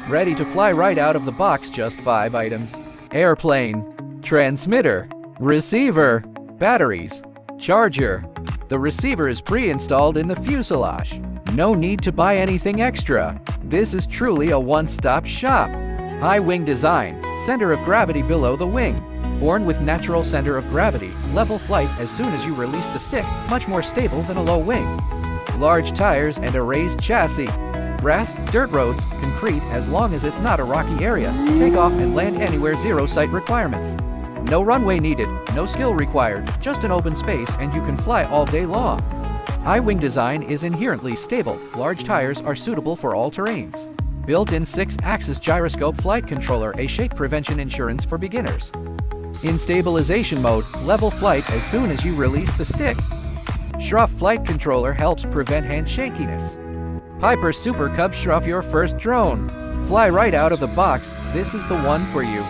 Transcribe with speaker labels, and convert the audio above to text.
Speaker 1: Ready to fly right out of the box, just 5 items. Airplane, transmitter, receiver, batteries, charger. The receiver is pre-installed in the fuselage. No need to buy anything extra. This is truly a one-stop shop. High wing design, center of gravity below the wing. Born with natural center of gravity, level flight as soon as you release the stick, much more stable than a low wing. Large tires and a raised chassis. Grass, dirt roads, concrete, as long as it's not a rocky area. Take off and land anywhere, zero sight requirements. No runway needed, no skill required, just an open space and you can fly all day long. High wing design is inherently stable. Large tires are suitable for all terrains. Built-in 6-axis gyroscope flight controller, a shake prevention insurance for beginners. In stabilization mode, level flight as soon as you release the stick. Shruff flight controller helps prevent hand shakiness. Piper Super Cub, shruff your first drone. Fly right out of the box, this is the one for you.